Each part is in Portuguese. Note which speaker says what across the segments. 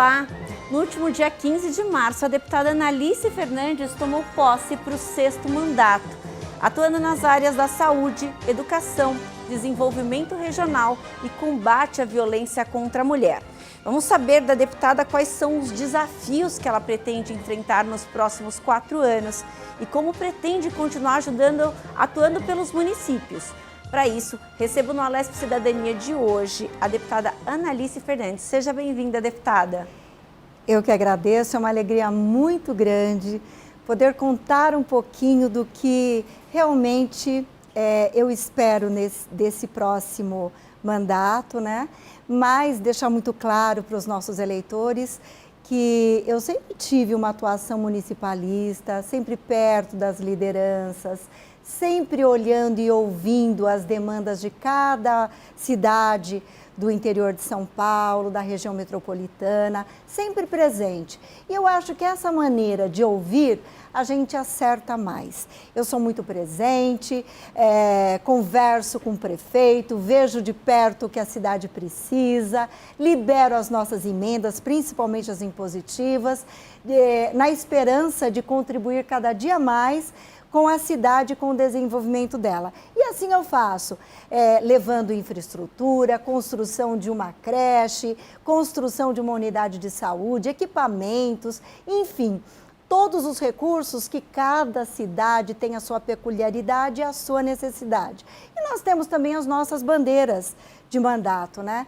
Speaker 1: Olá! No último dia 15 de março, a deputada Analice Fernandes tomou posse para o 6º mandato, atuando nas áreas da saúde, educação, desenvolvimento regional e combate à violência contra a mulher. Vamos saber da deputada quais são os desafios que ela pretende enfrentar nos próximos 4 anos e como pretende continuar atuando pelos municípios. Para isso, recebo no Alesp Cidadania de hoje a deputada Analice Fernandes. Seja bem-vinda, deputada.
Speaker 2: Eu que agradeço, é uma alegria muito grande poder contar um pouquinho do que realmente eu espero desse próximo mandato, né? Mas deixar muito claro para os nossos eleitores que eu sempre tive uma atuação municipalista, sempre perto das lideranças, sempre olhando e ouvindo as demandas de cada cidade do interior de São Paulo, da região metropolitana, sempre presente. E eu acho que essa maneira de ouvir, a gente acerta mais. Eu sou muito presente, converso com o prefeito, vejo de perto o que a cidade precisa, libero as nossas emendas, principalmente as impositivas, na esperança de contribuir cada dia mais com a cidade, com o desenvolvimento dela. E assim eu faço, levando infraestrutura, construção de uma creche, construção de uma unidade de saúde, equipamentos, enfim, todos os recursos que cada cidade tem a sua peculiaridade e a sua necessidade. E nós temos também as nossas bandeiras de mandato, né?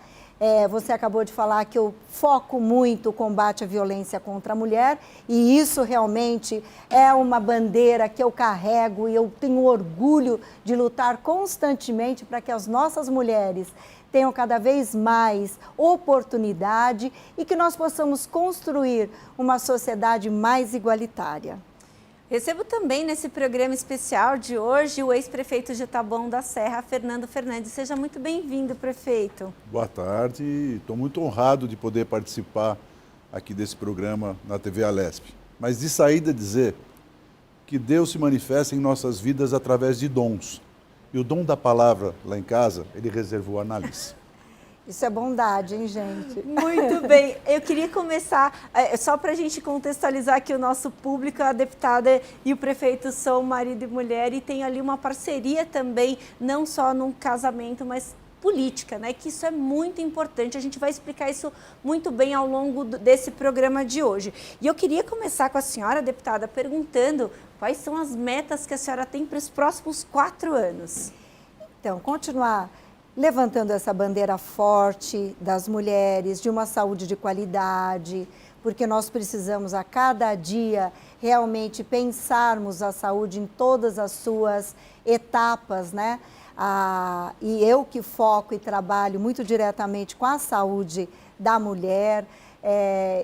Speaker 2: Você acabou de falar que eu foco muito o combate à violência contra a mulher e isso realmente é uma bandeira que eu carrego e eu tenho orgulho de lutar constantemente para que as nossas mulheres tenham cada vez mais oportunidade e que nós possamos construir uma sociedade mais igualitária.
Speaker 1: Recebo também nesse programa especial de hoje o ex-prefeito de Taboão da Serra, Fernando Fernandes. Seja muito bem-vindo, prefeito.
Speaker 3: Boa tarde, estou muito honrado de poder participar aqui desse programa na TV Alesp. Mas de saída dizer que Deus se manifesta em nossas vidas através de dons. E o dom da palavra lá em casa, ele reservou a Analice.
Speaker 2: Isso é bondade, hein, gente?
Speaker 1: Muito bem. Eu queria começar, só para a gente contextualizar aqui o nosso público, a deputada e o prefeito são marido e mulher e tem ali uma parceria também, não só num casamento, mas política, né? Que isso é muito importante. A gente vai explicar isso muito bem ao longo desse programa de hoje. E eu queria começar com a senhora, deputada, perguntando quais são as metas que a senhora tem para os próximos 4 anos.
Speaker 2: Então, continuar levantando essa bandeira forte das mulheres, de uma saúde de qualidade, porque nós precisamos a cada dia realmente pensarmos a saúde em todas as suas etapas, né? E eu que foco e trabalho muito diretamente com a saúde da mulher,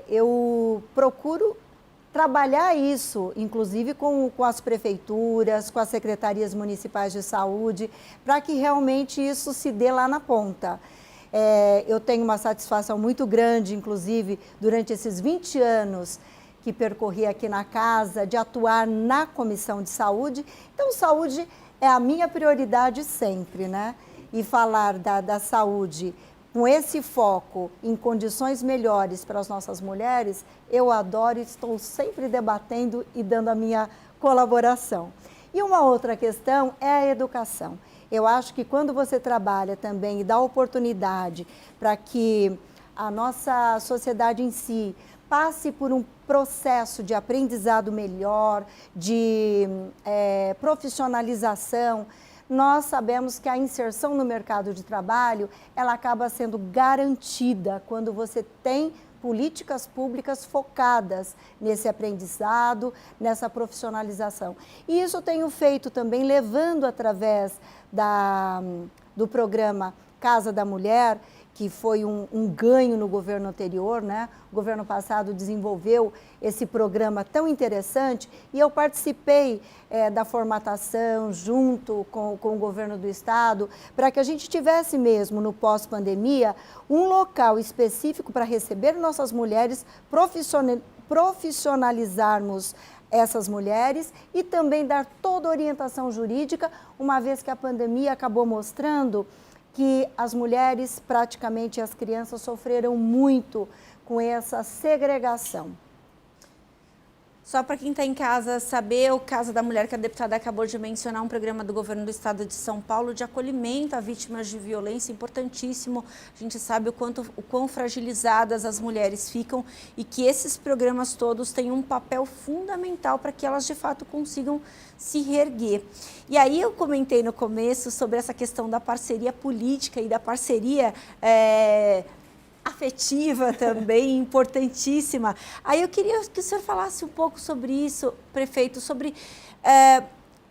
Speaker 2: eu procuro trabalhar isso, inclusive com as prefeituras, com as secretarias municipais de saúde, para que realmente isso se dê lá na ponta. Eu tenho uma satisfação muito grande, inclusive, durante esses 20 anos que percorri aqui na casa, de atuar na Comissão de Saúde. Então, saúde é a minha prioridade sempre, né? E falar da saúde com esse foco em condições melhores para as nossas mulheres, eu adoro e estou sempre debatendo e dando a minha colaboração. E uma outra questão é a educação. Eu acho que quando você trabalha também e dá oportunidade para que a nossa sociedade em si passe por um processo de aprendizado melhor, de profissionalização, nós sabemos que a inserção no mercado de trabalho, ela acaba sendo garantida quando você tem políticas públicas focadas nesse aprendizado, nessa profissionalização. E isso eu tenho feito também, levando através do programa Casa da Mulher, que foi um ganho no governo anterior, né? O governo passado desenvolveu esse programa tão interessante e eu participei da formatação junto com o governo do estado para que a gente tivesse mesmo no pós-pandemia um local específico para receber nossas mulheres, profissionalizarmos essas mulheres e também dar toda a orientação jurídica, uma vez que a pandemia acabou mostrando que as mulheres, praticamente as crianças, sofreram muito com essa segregação.
Speaker 1: Só para quem está em casa saber, o caso da mulher que a deputada acabou de mencionar, um programa do governo do estado de São Paulo de acolhimento a vítimas de violência, importantíssimo. A gente sabe o quão fragilizadas as mulheres ficam e que esses programas todos têm um papel fundamental para que elas de fato consigam se reerguer. E aí eu comentei no começo sobre essa questão da parceria política e da parceria afetiva também, importantíssima. Aí eu queria que o senhor falasse um pouco sobre isso, prefeito, sobre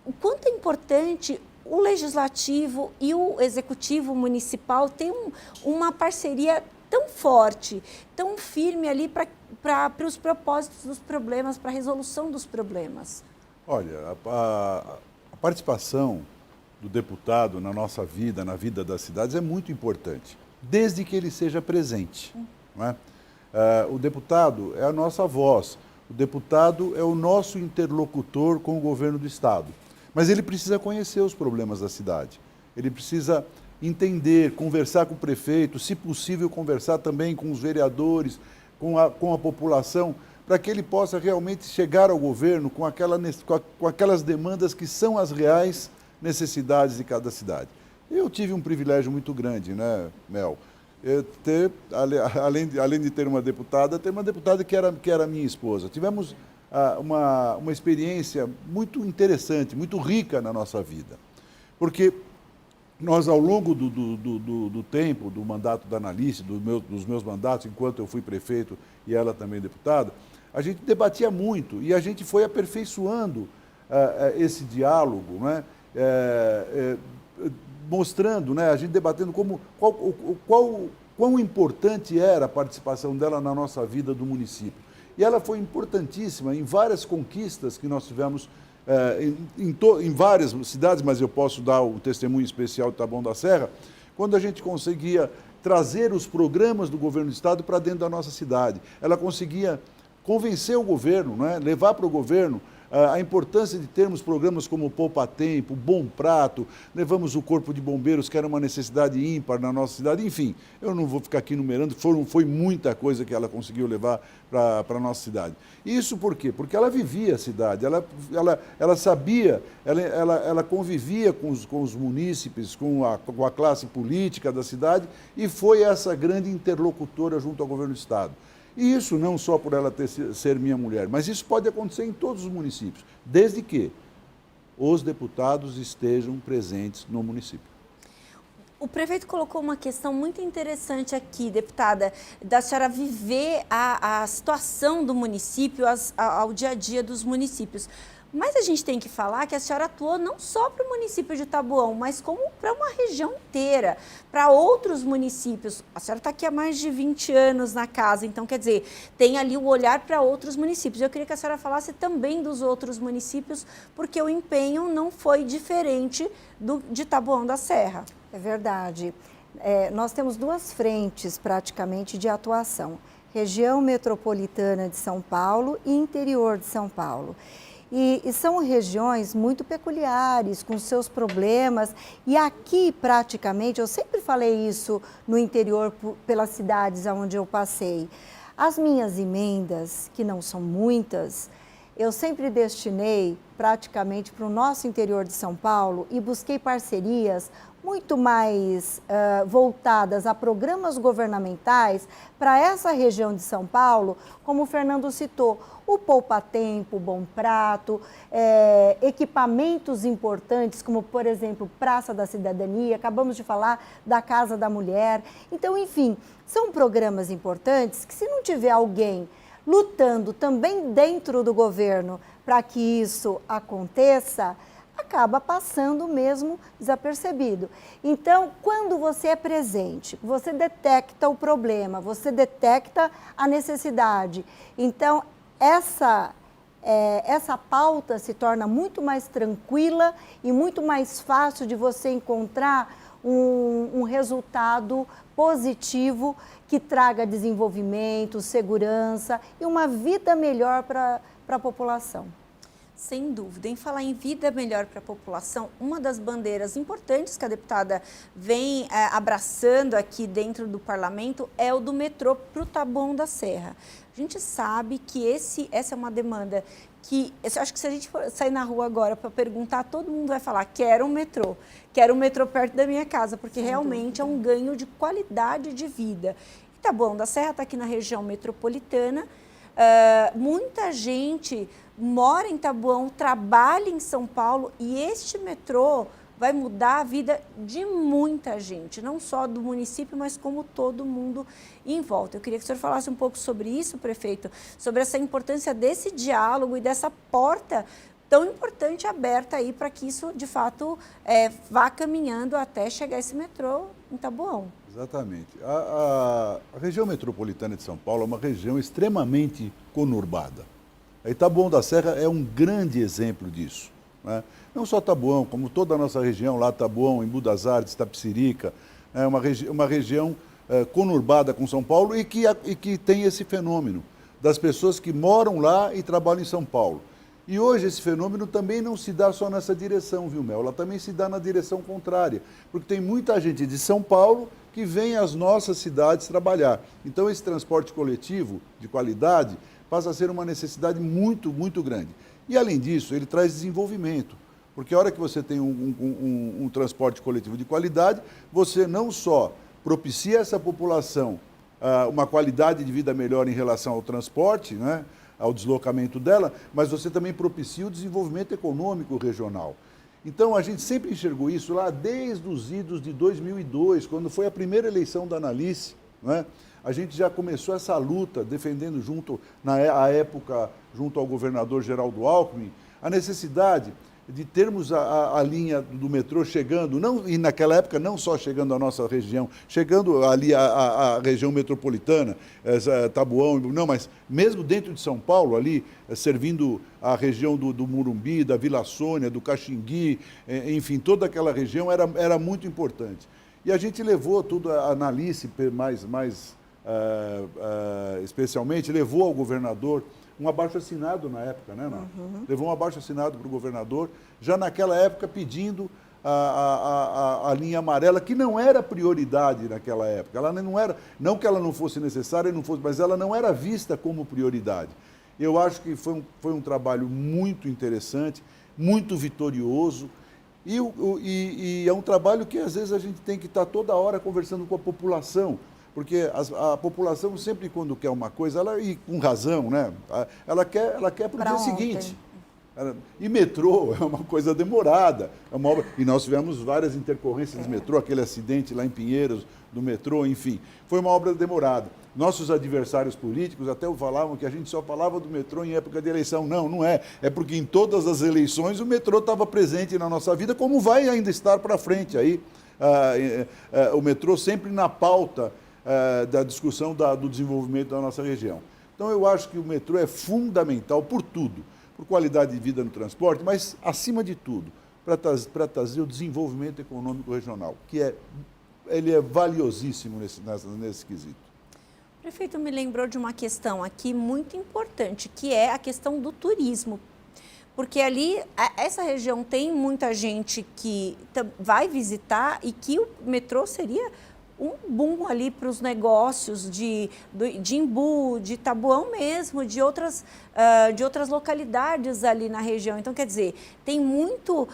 Speaker 1: o quanto é importante o legislativo e o executivo municipal ter uma parceria tão forte, tão firme ali para os propósitos dos problemas, para a resolução dos problemas.
Speaker 3: Olha, a participação do deputado na nossa vida, na vida das cidades, é muito importante, desde que ele seja presente. Não é? O deputado é a nossa voz, o deputado é o nosso interlocutor com o governo do estado. Mas ele precisa conhecer os problemas da cidade, ele precisa entender, conversar com o prefeito, se possível conversar também com os vereadores, com a população, para que ele possa realmente chegar ao governo com aquelas demandas que são as reais necessidades de cada cidade. Eu tive um privilégio muito grande, né, Mel? Além de ter uma deputada que era minha esposa. Tivemos uma experiência muito interessante, muito rica na nossa vida. Porque nós, ao longo do tempo, do mandato da Analice, dos meus mandatos, enquanto eu fui prefeito e ela também deputada, a gente debatia muito e a gente foi aperfeiçoando esse diálogo, né? Mostrando, né, a gente debatendo quão importante era a participação dela na nossa vida do município. E ela foi importantíssima em várias conquistas que nós tivemos em várias cidades, mas eu posso dar o testemunho especial de Taboão da Serra, quando a gente conseguia trazer os programas do governo do estado para dentro da nossa cidade. Ela conseguia convencer o governo, né, levar para o governo a importância de termos programas como o Poupa Tempo, Bom Prato, levamos o Corpo de Bombeiros, que era uma necessidade ímpar na nossa cidade, enfim, eu não vou ficar aqui numerando, foi muita coisa que ela conseguiu levar para a nossa cidade. Isso por quê? Porque ela vivia a cidade, ela sabia, ela convivia com os munícipes, com a classe política da cidade e foi essa grande interlocutora junto ao governo do estado. E isso não só por ela ser minha mulher, mas isso pode acontecer em todos os municípios, desde que os deputados estejam presentes no município.
Speaker 1: O prefeito colocou uma questão muito interessante aqui, deputada, da senhora viver a situação do município, ao dia a dia dos municípios. Mas a gente tem que falar que a senhora atuou não só para o município de Taboão, mas como para uma região inteira, para outros municípios. A senhora está aqui há mais de 20 anos na casa, então, quer dizer, tem ali o olhar para outros municípios. Eu queria que a senhora falasse também dos outros municípios, porque o empenho não foi diferente de Taboão da Serra.
Speaker 2: É verdade. Nós temos duas frentes, praticamente, de atuação. Região metropolitana de São Paulo e interior de São Paulo. E são regiões muito peculiares, com seus problemas. E aqui, praticamente, eu sempre falei isso no interior, pelas cidades onde eu passei. As minhas emendas, que não são muitas, eu sempre destinei praticamente para o nosso interior de São Paulo e busquei parcerias muito mais voltadas a programas governamentais para essa região de São Paulo, como o Fernando citou, o Poupa Tempo, o Bom Prato, equipamentos importantes, como, por exemplo, Praça da Cidadania, acabamos de falar da Casa da Mulher. Então, enfim, são programas importantes que, se não tiver alguém lutando também dentro do governo para que isso aconteça, acaba passando mesmo desapercebido. Então, quando você é presente, você detecta o problema, você detecta a necessidade. Então, essa pauta se torna muito mais tranquila e muito mais fácil de você encontrar um resultado positivo que traga desenvolvimento, segurança e uma vida melhor para a população.
Speaker 1: Sem dúvida. Em falar em vida melhor para a população, uma das bandeiras importantes que a deputada vem abraçando aqui dentro do parlamento é o do metrô para o Taboão da Serra. A gente sabe que essa é uma demanda que, eu acho que se a gente for sair na rua agora para perguntar, todo mundo vai falar, quero um metrô perto da minha casa, porque realmente é um ganho de qualidade de vida. E Taboão da Serra está aqui na região metropolitana, muita gente mora em Taboão, trabalha em São Paulo e este metrô vai mudar a vida de muita gente, não só do município, mas como todo mundo em volta. Eu queria que o senhor falasse um pouco sobre isso, prefeito, sobre essa importância desse diálogo e dessa porta tão importante aberta aí para que isso, de fato, vá caminhando até chegar esse metrô em Taboão.
Speaker 3: Exatamente. A região metropolitana de São Paulo é uma região extremamente conurbada. A Taboão da Serra é um grande exemplo disso, né? Não só Taboão, como toda a nossa região, lá Taboão, Embu das Artes, Itapecerica, é uma região conurbada com São Paulo e que tem esse fenômeno das pessoas que moram lá e trabalham em São Paulo. E hoje esse fenômeno também não se dá só nessa direção, viu, Mel? Ela também se dá na direção contrária, porque tem muita gente de São Paulo que vem às nossas cidades trabalhar. Então esse transporte coletivo de qualidade passa a ser uma necessidade muito, muito grande. E além disso, ele traz desenvolvimento, porque a hora que você tem um transporte coletivo de qualidade, você não só propicia a essa população uma qualidade de vida melhor em relação ao transporte, né, ao deslocamento dela, mas você também propicia o desenvolvimento econômico regional. Então, a gente sempre enxergou isso lá desde os idos de 2002, quando foi a primeira eleição da Analice, né? A gente já começou essa luta, defendendo à época, junto ao governador Geraldo Alckmin, a necessidade de termos a linha do metrô chegando, e naquela época não só chegando à nossa região, chegando ali à região metropolitana, Taboão, não, mas mesmo dentro de São Paulo, ali, servindo a região do Morumbi, da Vila Sônia, do Caxingui, enfim, toda aquela região era muito importante. E a gente levou tudo, a Analice especialmente, levou ao governador um abaixo-assinado na época, né, Nath? Levou um abaixo-assinado para o governador, já naquela época pedindo a linha amarela, que não era prioridade naquela época. Ela não que ela não fosse necessária, mas ela não era vista como prioridade. Eu acho que foi um trabalho muito interessante, muito vitorioso, e é um trabalho que às vezes a gente tem que estar toda hora conversando com a população, porque a população sempre quando quer uma coisa, e com razão, né? Ela quer para o dia seguinte. E metrô é uma coisa demorada, é uma obra, e nós tivemos várias intercorrências de metrô, aquele acidente lá em Pinheiros do metrô, enfim, foi uma obra demorada. Nossos adversários políticos até falavam que a gente só falava do metrô em época de eleição. Não, não é. É porque em todas as eleições o metrô estava presente na nossa vida, como vai ainda estar para frente aí. O metrô sempre na pauta da discussão do desenvolvimento da nossa região. Então eu acho que o metrô é fundamental por tudo, por qualidade de vida no transporte, mas acima de tudo, para trazer o desenvolvimento econômico regional, que ele é valiosíssimo nesse quesito.
Speaker 1: O prefeito me lembrou de uma questão aqui muito importante, que é a questão do turismo. Porque ali, essa região tem muita gente que vai visitar e que o metrô seria um boom ali para os negócios de Embu, de Taboão mesmo, de outras localidades ali na região. Então, quer dizer, tem muito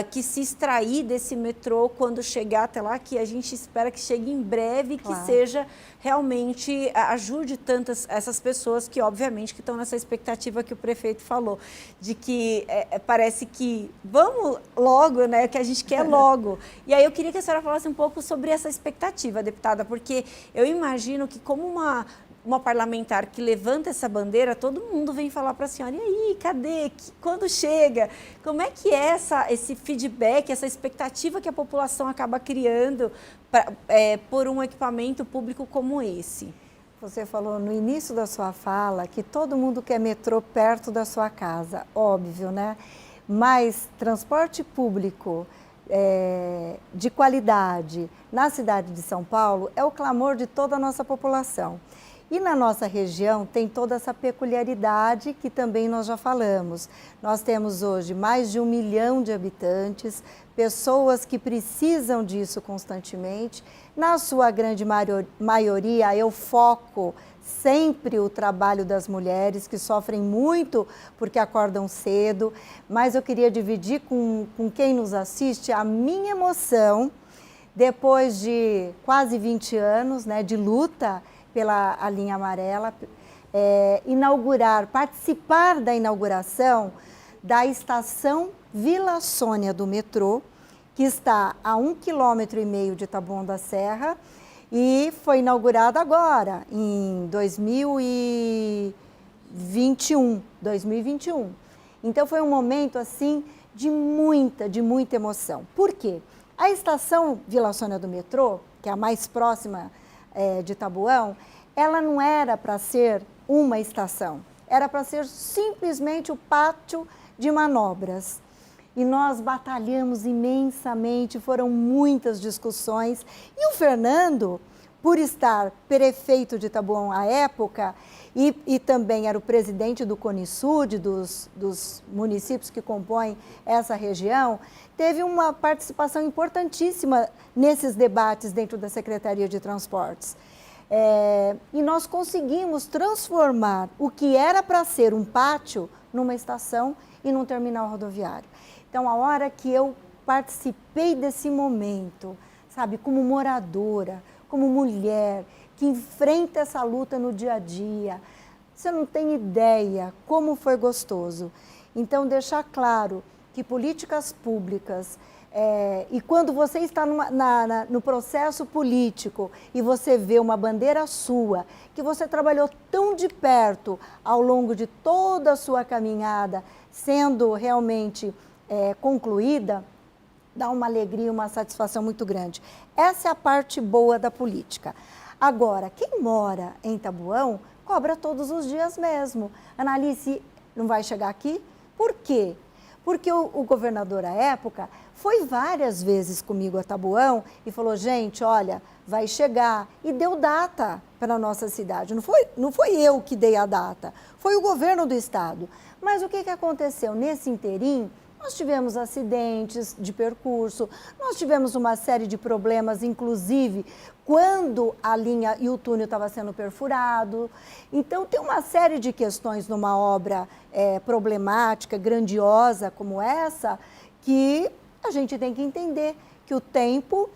Speaker 1: que se extrair desse metrô quando chegar até lá, que a gente espera que chegue em breve, claro, que seja realmente, ajude tantas essas pessoas que, obviamente, que estão nessa expectativa que o prefeito falou, de que parece que vamos logo, né, que a gente quer logo. E aí eu queria que a senhora falasse um pouco sobre essa expectativa, deputada, porque eu imagino que como uma parlamentar que levanta essa bandeira, todo mundo vem falar para a senhora, e aí, cadê? Quando chega? Como é que é esse feedback, essa expectativa que a população acaba criando por um equipamento público como esse?
Speaker 2: Você falou no início da sua fala que todo mundo quer metrô perto da sua casa, óbvio, né? Mas transporte público de qualidade na cidade de São Paulo é o clamor de toda a nossa população. E na nossa região tem toda essa peculiaridade que também nós já falamos. Nós temos hoje mais de 1 milhão de habitantes, pessoas que precisam disso constantemente. Na sua grande maioria, eu foco sempre o trabalho das mulheres que sofrem muito porque acordam cedo, mas eu queria dividir com quem nos assiste a minha emoção depois de quase 20 anos, né, de luta pela a linha amarela, participar da inauguração da estação Vila Sônia do metrô, que está a 1,5 km de Taboão da Serra e foi inaugurada agora, em 2021. Então foi um momento assim de muita emoção. Por quê? A estação Vila Sônia do metrô, que é a mais próxima de Taboão, ela não era para ser uma estação, era para ser simplesmente o pátio de manobras. E nós batalhamos imensamente, foram muitas discussões. E o Fernando, por estar prefeito de Taboão à época, e também era o presidente do CONISUD, dos municípios que compõem essa região, teve uma participação importantíssima nesses debates dentro da Secretaria de Transportes. E nós conseguimos transformar o que era para ser um pátio numa estação e num terminal rodoviário. Então, a hora que eu participei desse momento, sabe, como moradora, como mulher, que enfrenta essa luta no dia a dia, você não tem ideia como foi gostoso. Então, deixar claro que políticas públicas, e quando você está no processo político e você vê uma bandeira sua, que você trabalhou tão de perto ao longo de toda a sua caminhada, sendo realmente concluída, dá uma alegria, uma satisfação muito grande. Essa é a parte boa da política. Agora, quem mora em Taboão cobra todos os dias mesmo. Analice, não vai chegar aqui? Por quê? Porque o governador à época foi várias vezes comigo a Taboão e falou, gente, olha, vai chegar. E deu data para a nossa cidade. Não foi eu que dei a data, foi o governo do estado. Mas o que aconteceu? Nesse inteirinho, nós tivemos acidentes de percurso, nós tivemos uma série de problemas, inclusive quando a linha e o túnel estava sendo perfurado. Então, tem uma série de questões numa obra problemática, grandiosa como essa, que a gente tem que entender que o tempo,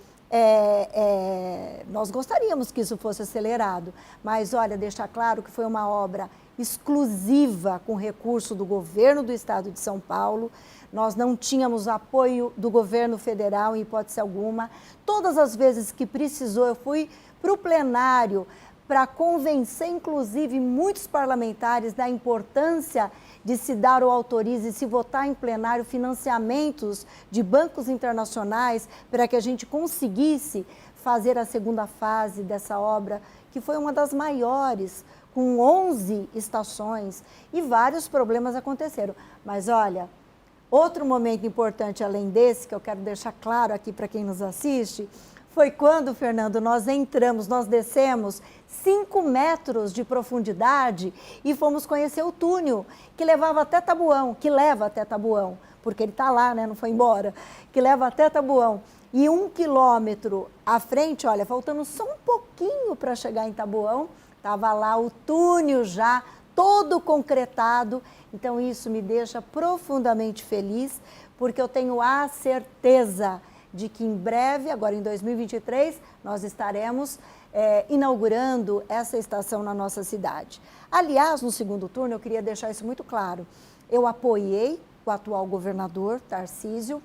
Speaker 2: nós gostaríamos que isso fosse acelerado, mas olha, deixar claro que foi uma obra exclusiva com recurso do governo do estado de São Paulo. Nós não tínhamos apoio do governo federal em hipótese alguma. Todas as vezes que precisou, eu fui para o plenário para convencer, inclusive, muitos parlamentares da importância de se dar ou autorize e se votar em plenário financiamentos de bancos internacionais para que a gente conseguisse fazer a segunda fase dessa obra, que foi uma das maiores, com 11 estações, e vários problemas aconteceram. Mas olha, outro momento importante além desse, que eu quero deixar claro aqui para quem nos assiste, foi quando, Fernando, nós descemos 5 metros de profundidade e fomos conhecer o túnel que leva até Taboão, porque ele está lá, né, não foi embora, que leva até Taboão. E 1 quilômetro à frente, olha, faltando só um pouquinho para chegar em Taboão, estava lá o túnel já todo concretado. Então isso me deixa profundamente feliz, porque eu tenho a certeza de que em breve, agora em 2023, nós estaremos inaugurando essa estação na nossa cidade. Aliás, no segundo turno, eu queria deixar isso muito claro. Eu apoiei o atual governador, Tarcísio,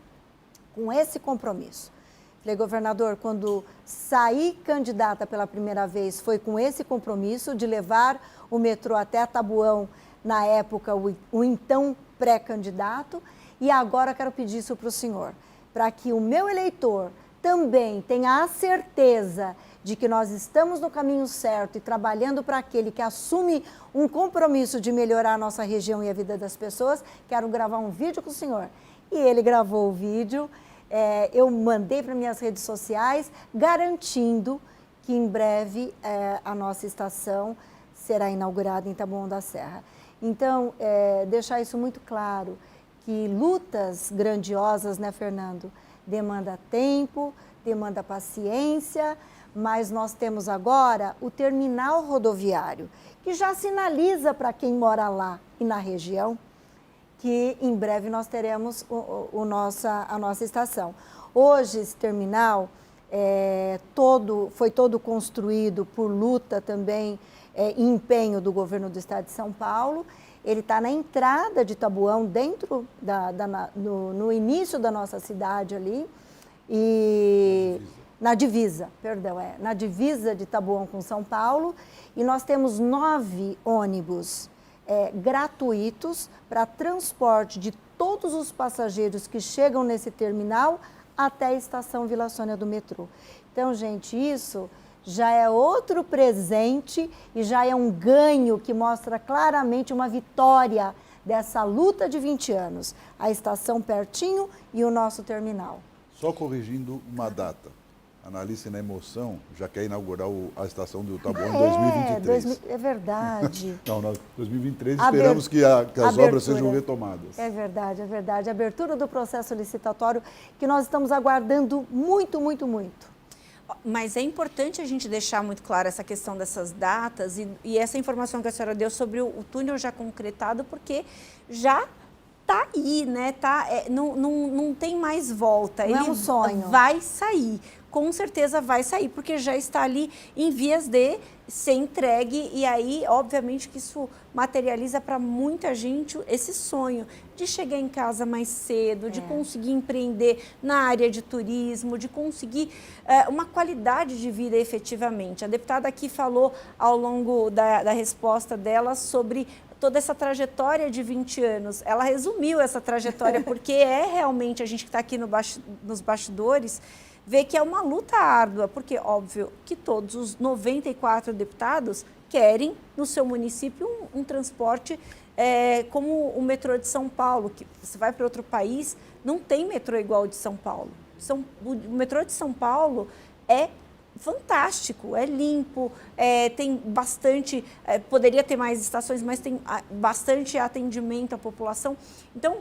Speaker 2: com esse compromisso. Falei, governador, quando saí candidata pela primeira vez, foi com esse compromisso de levar o metrô até Taboão, na época, o então pré-candidato, e agora quero pedir isso para o senhor, para que o meu eleitor também tenha a certeza de que nós estamos no caminho certo e trabalhando para aquele que assume um compromisso de melhorar a nossa região e a vida das pessoas. Quero gravar um vídeo com o senhor. E ele gravou o vídeo, eu mandei para minhas redes sociais, garantindo que em breve a nossa estação será inaugurado em Taboão da Serra. Então, deixar isso muito claro, que lutas grandiosas, né, Fernando, demanda tempo, demanda paciência, mas nós temos agora o terminal rodoviário, que já sinaliza para quem mora lá e na região que em breve nós teremos a nossa estação. Hoje esse terminal foi todo construído por luta também e empenho do governo do estado de São Paulo. Ele está na entrada de Taboão, dentro no início da nossa cidade ali, e na divisa de Taboão com São Paulo, e nós temos 9 ônibus gratuitos para transporte de todos os passageiros que chegam nesse terminal até a estação Vila Sônia do metrô. Então, gente, isso já é outro presente e já é um ganho que mostra claramente uma vitória dessa luta de 20 anos. A estação pertinho e o nosso terminal.
Speaker 3: Só corrigindo uma data. A Analice, na emoção, já quer inaugurar a estação do Taboão em 2023.
Speaker 2: É verdade.
Speaker 3: Não, 2023 esperamos que as obras sejam retomadas.
Speaker 2: É verdade, é verdade. A abertura do processo licitatório que nós estamos aguardando muito, muito, muito.
Speaker 1: Mas é importante a gente deixar muito clara essa questão dessas datas e essa informação que a senhora deu sobre o túnel já concretado, porque já está aí, né? Não tem mais volta.
Speaker 2: Não é um sonho.
Speaker 1: Vai sair, com certeza vai sair, porque já está ali em vias de ser entregue, e aí, obviamente, que isso materializa para muita gente esse sonho de chegar em casa mais cedo, de conseguir empreender na área de turismo, de conseguir uma qualidade de vida efetivamente. A deputada aqui falou ao longo da resposta dela sobre toda essa trajetória de 20 anos. Ela resumiu essa trajetória porque realmente, a gente que está aqui nos bastidores, vê que é uma luta árdua, porque óbvio que todos os 94 deputados querem no seu município um transporte como o metrô de São Paulo, que você vai para outro país, não tem metrô igual ao de São Paulo. O metrô de São Paulo é fantástico, é limpo, tem bastante, poderia ter mais estações, mas tem bastante atendimento à população. Então,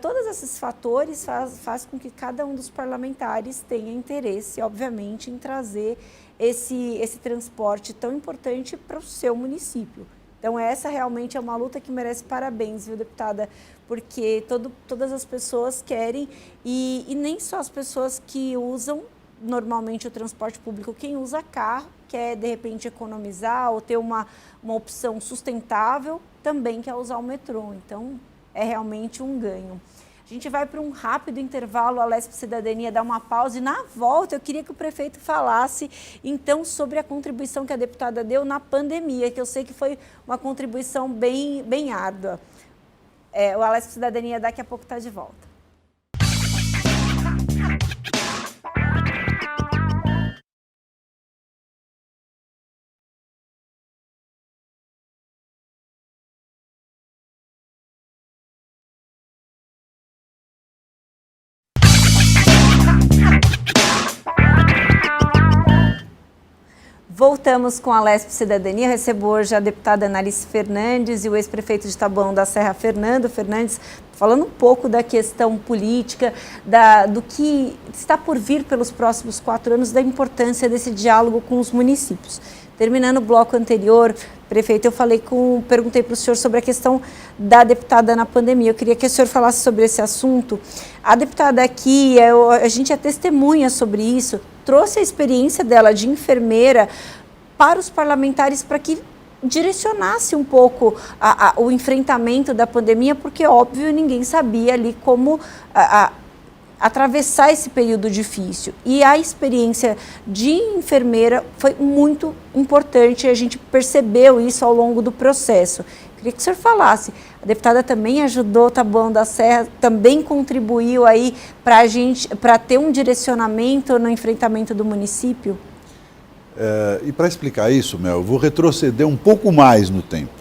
Speaker 1: todos esses fatores fazem com que cada um dos parlamentares tenha interesse, obviamente, em trazer esse transporte tão importante para o seu município. Então, essa realmente é uma luta que merece parabéns, viu, deputada? Porque todas as pessoas querem, e nem só as pessoas que usam normalmente o transporte público, quem usa carro, quer de repente economizar ou ter uma opção sustentável, também quer usar o metrô. Então, é realmente um ganho. A gente vai para um rápido intervalo, a Lesp Cidadania dá uma pausa, e na volta eu queria que o prefeito falasse então sobre a contribuição que a deputada deu na pandemia, que eu sei que foi uma contribuição bem árdua. O Lesp Cidadania daqui a pouco está de volta. Voltamos com a Lesp Cidadania. Recebo hoje a deputada Analice Fernandes e o ex-prefeito de Taboão da Serra, Fernando Fernandes, falando um pouco da questão política, do que está por vir pelos próximos 4 anos, da importância desse diálogo com os municípios. Terminando o bloco anterior, prefeito, perguntei para o senhor sobre a questão da deputada na pandemia. Eu queria que o senhor falasse sobre esse assunto. A deputada aqui, a gente é testemunha sobre isso, trouxe a experiência dela de enfermeira para os parlamentares para que direcionasse um pouco o enfrentamento da pandemia, porque, óbvio, ninguém sabia ali como atravessar esse período difícil. E a experiência de enfermeira foi muito importante, a gente percebeu isso ao longo do processo. Queria que o senhor falasse. A deputada também ajudou o Taboão da Serra, também contribuiu aí para ter um direcionamento no enfrentamento do município?
Speaker 3: E para explicar isso, Mel, eu vou retroceder um pouco mais no tempo.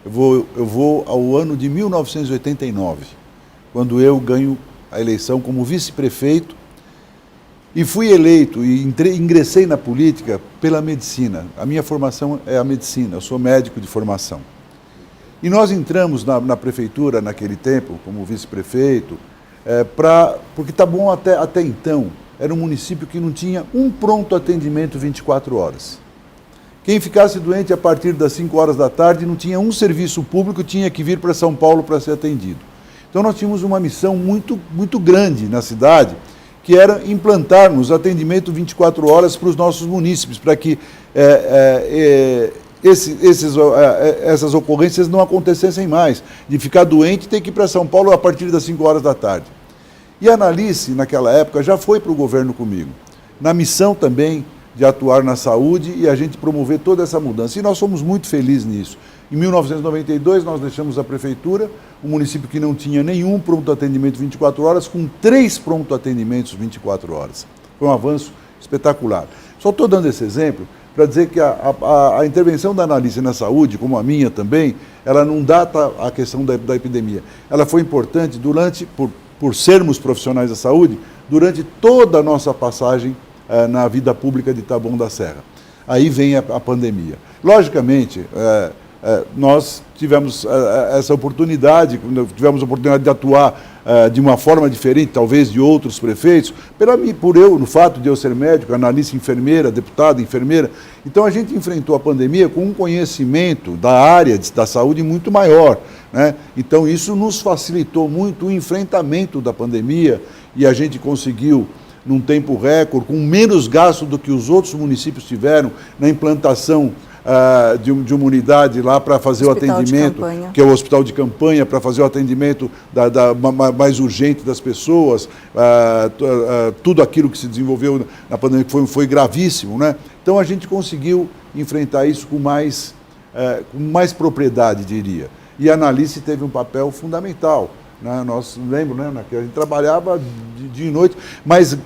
Speaker 3: Eu vou ao ano de 1989, quando eu ganho a eleição como vice-prefeito E fui eleito e ingressei na política pela medicina. A minha formação é a medicina, eu sou médico de formação. E nós entramos na prefeitura naquele tempo, como vice-prefeito, porque tá bom até então, era um município que não tinha um pronto atendimento 24 horas. Quem ficasse doente a partir das 5 horas da tarde não tinha um serviço público, tinha que vir para São Paulo para ser atendido. Então nós tínhamos uma missão muito grande na cidade, que era implantarmos atendimento 24 horas para os nossos munícipes, para que essas ocorrências não acontecessem mais, de ficar doente e ter que ir para São Paulo a partir das 5 horas da tarde. E a Analice, naquela época, já foi para o governo comigo, na missão também de atuar na saúde e a gente promover toda essa mudança. E nós somos muito felizes nisso. Em 1992, nós deixamos a prefeitura, um município que não tinha nenhum pronto atendimento 24 horas, com 3 pronto atendimentos 24 horas. Foi um avanço espetacular. Só estou dando esse exemplo para dizer que a intervenção da Analice na saúde, como a minha também, ela não data a questão da epidemia. Ela foi importante por sermos profissionais da saúde, durante toda a nossa passagem na vida pública de Taboão da Serra. Aí vem a pandemia. Logicamente, nós tivemos essa oportunidade, tivemos a oportunidade de atuar de uma forma diferente, talvez, de outros prefeitos, no fato de eu ser médico, analista enfermeira, deputada enfermeira. Então a gente enfrentou a pandemia com um conhecimento da área da saúde muito maior, né? Então isso nos facilitou muito o enfrentamento da pandemia e a gente conseguiu, num tempo recorde, com menos gasto do que os outros municípios tiveram na implantação de uma unidade lá para fazer o atendimento, que é o hospital de campanha, para fazer o atendimento mais urgente das pessoas, tudo aquilo que se desenvolveu na pandemia que foi gravíssimo, né? Então a gente conseguiu enfrentar isso com mais propriedade, diria. E a Analice teve um papel fundamental, né? Nós lembro, né, que a gente trabalhava dia e noite, mas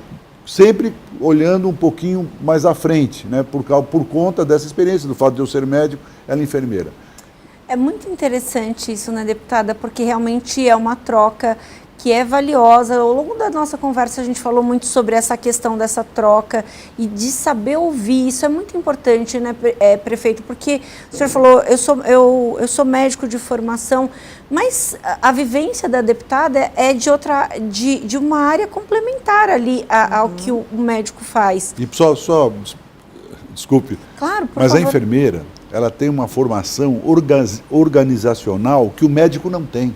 Speaker 3: sempre olhando um pouquinho mais à frente, né, por conta dessa experiência, do fato de eu ser médico, ela é enfermeira.
Speaker 1: É muito interessante isso, né, deputada, porque realmente é uma troca que é valiosa. Ao longo da nossa conversa a gente falou muito sobre essa questão dessa troca e de saber ouvir. Isso é muito importante, né, prefeito, porque o senhor falou, eu sou médico de formação, mas a vivência da deputada é de uma área complementar ali ao que o médico faz.
Speaker 3: E desculpe,
Speaker 1: claro, por
Speaker 3: mas
Speaker 1: favor.
Speaker 3: A enfermeira, ela tem uma formação organizacional que o médico não tem.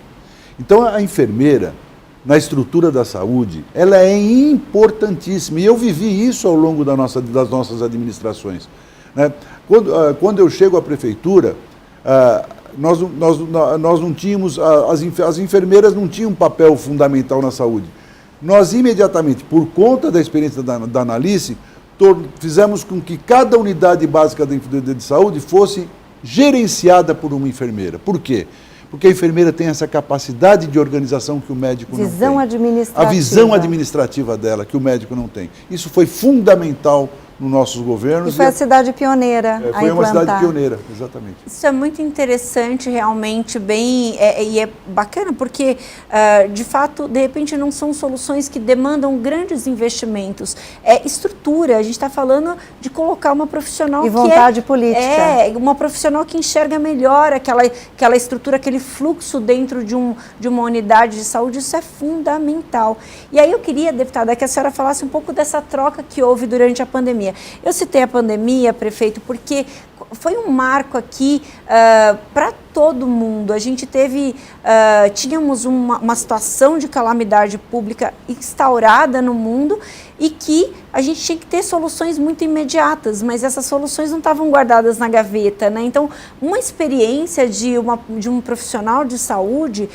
Speaker 3: Então a enfermeira, na estrutura da saúde, ela é importantíssima. E eu vivi isso ao longo das nossas administrações, né? Quando eu chego à prefeitura, nós não tínhamos, as enfermeiras não tinham um papel fundamental na saúde. Nós imediatamente, por conta da experiência da Analice, fizemos com que cada unidade básica de saúde fosse gerenciada por uma enfermeira. Por quê? Porque a enfermeira tem essa capacidade de organização que o médico não tem.
Speaker 2: Visão administrativa.
Speaker 3: A visão administrativa dela, que o médico não tem. Isso foi fundamental nos nossos governos.
Speaker 2: E foi a cidade pioneira a implantar.
Speaker 3: Foi uma cidade pioneira, exatamente.
Speaker 1: Isso é muito interessante, realmente, e é bacana, porque, de fato, de repente, não são soluções que demandam grandes investimentos. É estrutura, a gente está falando de colocar uma profissional
Speaker 2: e vontade política.
Speaker 1: Uma profissional que enxerga melhor aquela estrutura, aquele fluxo dentro de uma unidade de saúde. Isso é fundamental. E aí eu queria, deputada, que a senhora falasse um pouco dessa troca que houve durante a pandemia. Eu citei a pandemia, prefeito, porque foi um marco aqui para todo mundo. A gente tínhamos uma situação de calamidade pública instaurada no mundo e que a gente tinha que ter soluções muito imediatas, mas essas soluções não estavam guardadas na gaveta, né? Então, uma experiência de um profissional de saúde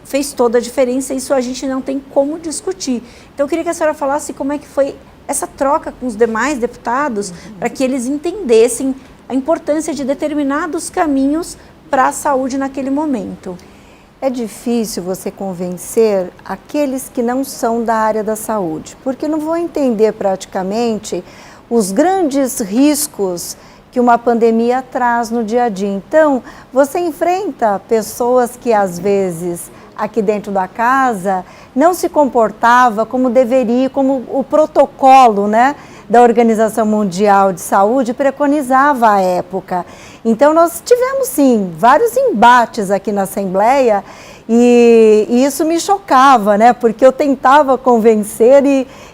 Speaker 1: fez toda a diferença, isso a gente não tem como discutir. Então, eu queria que a senhora falasse como é que foi essa troca com os demais deputados, para que eles entendessem a importância de determinados caminhos para a saúde naquele momento.
Speaker 2: É difícil você convencer aqueles que não são da área da saúde, porque não vão entender praticamente os grandes riscos que uma pandemia traz no dia a dia. Então, você enfrenta pessoas que às vezes aqui dentro da casa não se comportava como deveria, como o protocolo, né, da Organização Mundial de Saúde preconizava à época. Então nós tivemos sim vários embates aqui na Assembleia e isso me chocava, né, porque eu tentava convencer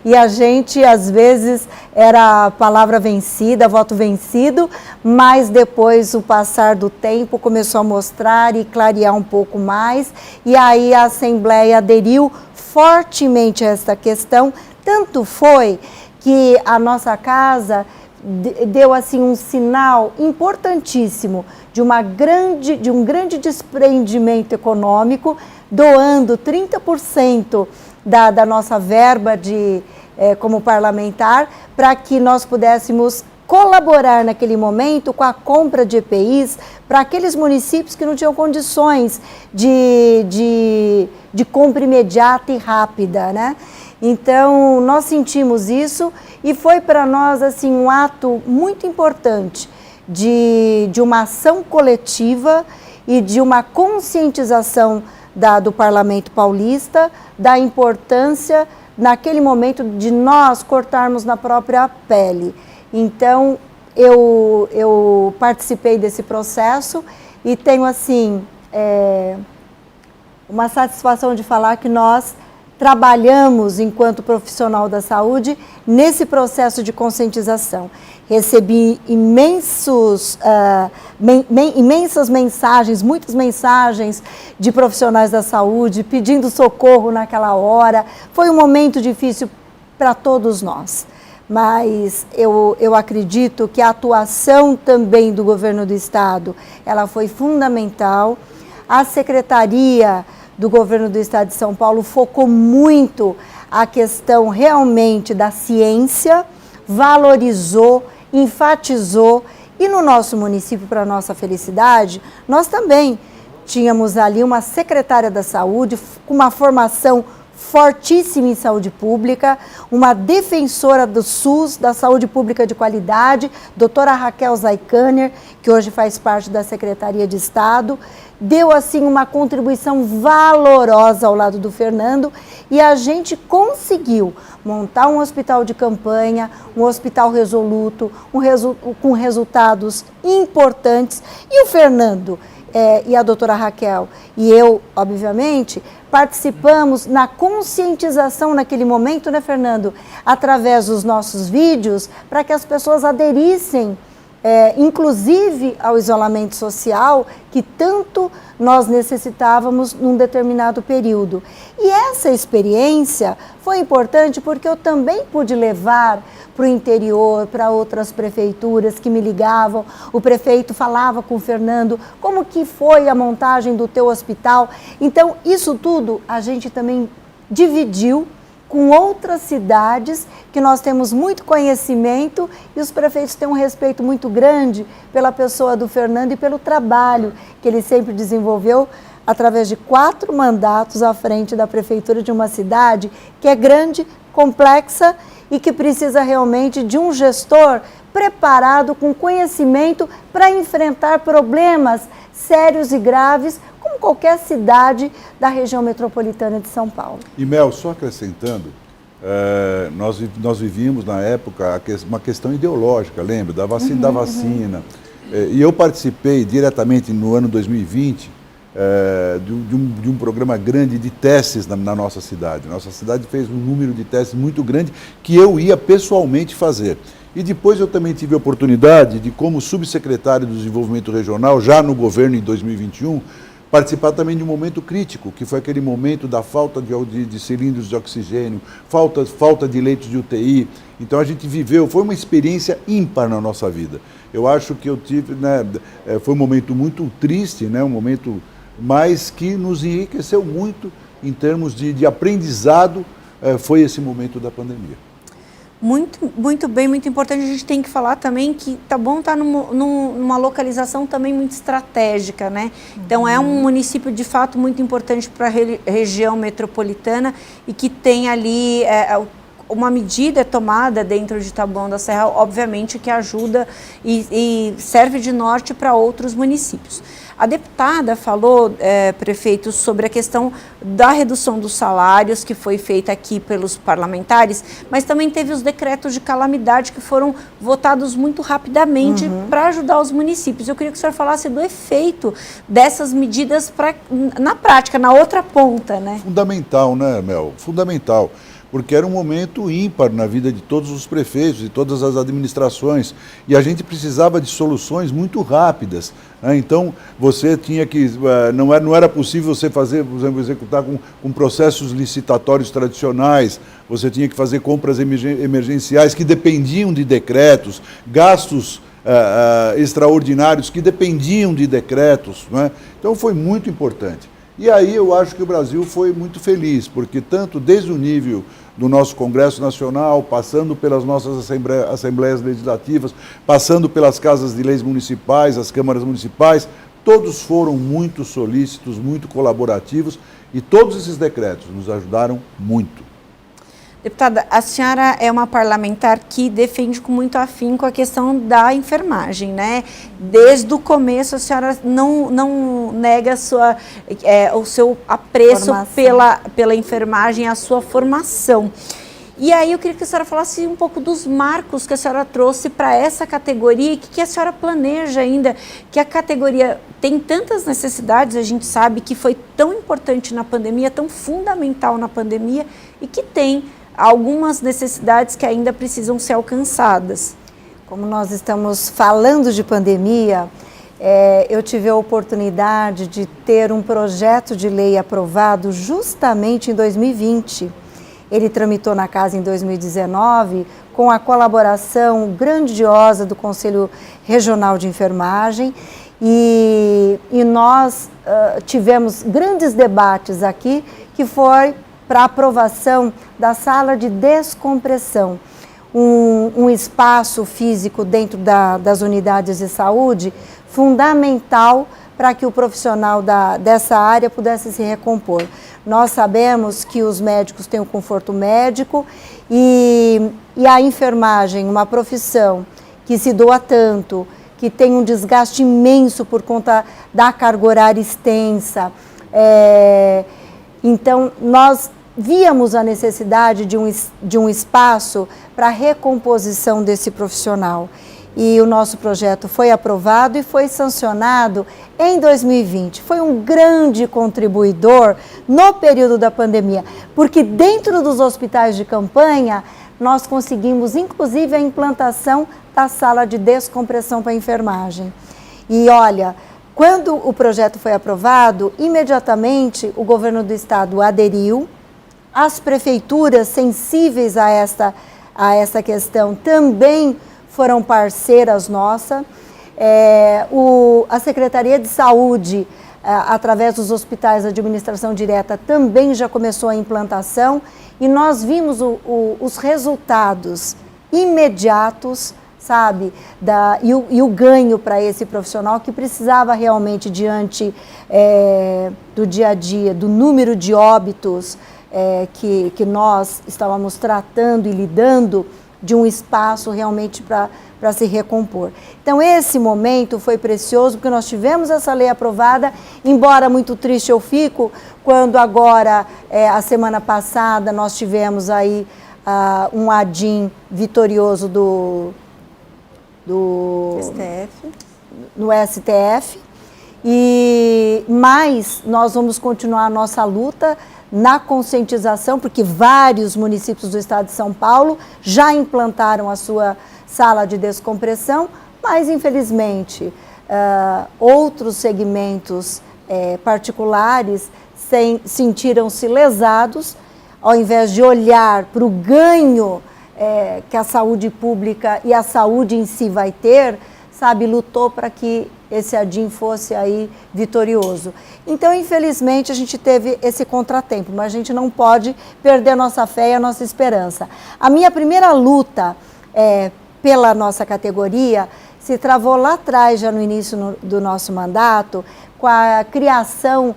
Speaker 2: e a gente às vezes era palavra vencida, voto vencido, mas depois o passar do tempo começou a mostrar e clarear um pouco mais e aí a Assembleia aderiu fortemente a esta questão, tanto foi que a nossa casa deu assim um sinal importantíssimo de um grande desprendimento econômico, doando 30% da nossa verba como parlamentar, para que nós pudéssemos colaborar naquele momento com a compra de EPIs para aqueles municípios que não tinham condições de compra imediata e rápida, né? Então, nós sentimos isso e foi para nós assim, um ato muito importante de uma ação coletiva e de uma conscientização do Parlamento Paulista da importância, naquele momento, de nós cortarmos na própria pele. Então, eu participei desse processo e tenho assim, uma satisfação de falar que nós trabalhamos enquanto profissional da saúde nesse processo de conscientização. Recebi imensas mensagens, muitas mensagens de profissionais da saúde pedindo socorro naquela hora. Foi um momento difícil para todos nós, mas eu acredito que a atuação também do governo do estado, ela foi fundamental. A secretaria do governo do estado de São Paulo focou muito a questão realmente da ciência, valorizou, enfatizou, e no nosso município, para nossa felicidade, nós também tínhamos ali uma secretária da saúde com uma formação fortíssima em saúde pública, uma defensora do SUS, da saúde pública de qualidade, doutora Raquel Zaikaner, que hoje faz parte da Secretaria de Estado, deu assim uma contribuição valorosa ao lado do Fernando e a gente conseguiu montar um hospital de campanha, um hospital resoluto, com resultados importantes. E o Fernando e a doutora Raquel e eu, obviamente, participamos na conscientização naquele momento, né, Fernando? Através dos nossos vídeos, para que as pessoas aderissem, inclusive ao isolamento social, que tanto nós necessitávamos num determinado período. E essa experiência foi importante porque eu também pude levar para o interior, para outras prefeituras que me ligavam. O prefeito falava com o Fernando, como que foi a montagem do teu hospital? Então, isso tudo a gente também dividiu com outras cidades que nós temos muito conhecimento e os prefeitos têm um respeito muito grande pela pessoa do Fernando e pelo trabalho que ele sempre desenvolveu através de 4 mandatos à frente da prefeitura de uma cidade que é grande, complexa e que precisa realmente de um gestor preparado, com conhecimento para enfrentar problemas sérios e graves, como qualquer cidade da região metropolitana de São Paulo.
Speaker 3: E Mel, só acrescentando, nós vivíamos na época uma questão ideológica, lembra? Da vacina. E eu participei diretamente no ano 2020 de um programa grande de testes na nossa cidade. Nossa cidade fez um número de testes muito grande que eu ia pessoalmente fazer. E depois eu também tive a oportunidade de, como subsecretário do Desenvolvimento Regional, já no governo em 2021, participar também de um momento crítico, que foi aquele momento da falta de cilindros de oxigênio, falta de leitos de UTI. Então a gente viveu, foi uma experiência ímpar na nossa vida. Eu acho que eu tive, né, foi um momento muito triste, né, um momento, mas que nos enriqueceu muito em termos de aprendizado, foi esse momento da pandemia.
Speaker 1: Muito bem, muito importante. A gente tem que falar também que tá bom estar numa localização também muito estratégica, né? Então é um município de fato muito importante para a região metropolitana e que tem ali uma medida é tomada dentro de Taboão da Serra, obviamente que ajuda e serve de norte para outros municípios. A deputada falou, prefeito, sobre a questão da redução dos salários que foi feita aqui pelos parlamentares, mas também teve os decretos de calamidade que foram votados muito rapidamente para ajudar os municípios. Eu queria que o senhor falasse do efeito dessas medidas na prática, na outra ponta, né?
Speaker 3: Fundamental, né, Mel? Fundamental. Porque era um momento ímpar na vida de todos os prefeitos e todas as administrações, e a gente precisava de soluções muito rápidas, né? Então, você tinha que, não era possível você fazer, por exemplo, executar com processos licitatórios tradicionais, você tinha que fazer compras emergenciais que dependiam de decretos, gastos extraordinários que dependiam de decretos, né? Então, foi muito importante. E aí eu acho que o Brasil foi muito feliz, porque tanto desde o nível do nosso Congresso Nacional, passando pelas nossas assembleias legislativas, passando pelas casas de leis municipais, as câmaras municipais, todos foram muito solícitos, muito colaborativos, e todos esses decretos nos ajudaram muito.
Speaker 1: Deputada, a senhora é uma parlamentar que defende com muito afinco a questão da enfermagem, né? Desde o começo a senhora não nega o seu apreço pela enfermagem, a sua formação. E aí eu queria que a senhora falasse um pouco dos marcos que a senhora trouxe para essa categoria e que a senhora planeja ainda, que a categoria tem tantas necessidades, a gente sabe que foi tão importante na pandemia, tão fundamental na pandemia e que tem algumas necessidades que ainda precisam ser alcançadas.
Speaker 2: Como nós estamos falando de pandemia, eu tive a oportunidade de ter um projeto de lei aprovado justamente em 2020. Ele tramitou na casa em 2019 com a colaboração grandiosa do Conselho Regional de Enfermagem e nós tivemos grandes debates aqui que foi para aprovação da sala de descompressão, um espaço físico dentro das unidades de saúde fundamental para que o profissional dessa área pudesse se recompor. Nós sabemos que os médicos têm o conforto médico e a enfermagem, uma profissão que se doa tanto, que tem um desgaste imenso por conta da carga horária extensa. Então, nós víamos a necessidade de um espaço para a recomposição desse profissional. E o nosso projeto foi aprovado e foi sancionado em 2020. Foi um grande contribuidor no período da pandemia, porque dentro dos hospitais de campanha, nós conseguimos, inclusive, a implantação da sala de descompressão para a enfermagem. E olha, quando o projeto foi aprovado, imediatamente o governo do estado aderiu. As prefeituras sensíveis a essa questão também foram parceiras nossas. A Secretaria de Saúde, através dos hospitais de administração direta, também já começou a implantação e nós vimos os resultados imediatos, sabe, e o ganho para esse profissional que precisava realmente, diante do dia a dia, do número de óbitos que nós estávamos tratando e lidando, de um espaço realmente para se recompor. Então, esse momento foi precioso, porque nós tivemos essa lei aprovada, embora muito triste eu fico, quando agora, a semana passada, nós tivemos aí um ADIM vitorioso no STF, mas nós vamos continuar a nossa luta na conscientização, porque vários municípios do estado de São Paulo já implantaram a sua sala de descompressão, mas infelizmente outros segmentos particulares sentiram-se lesados, ao invés de olhar para o ganho que a saúde pública e a saúde em si vai ter, sabe, lutou para que esse ADIM fosse aí vitorioso. Então, infelizmente, a gente teve esse contratempo, mas a gente não pode perder a nossa fé e a nossa esperança. A minha primeira luta pela nossa categoria se travou lá atrás, já no início do nosso mandato, com a criação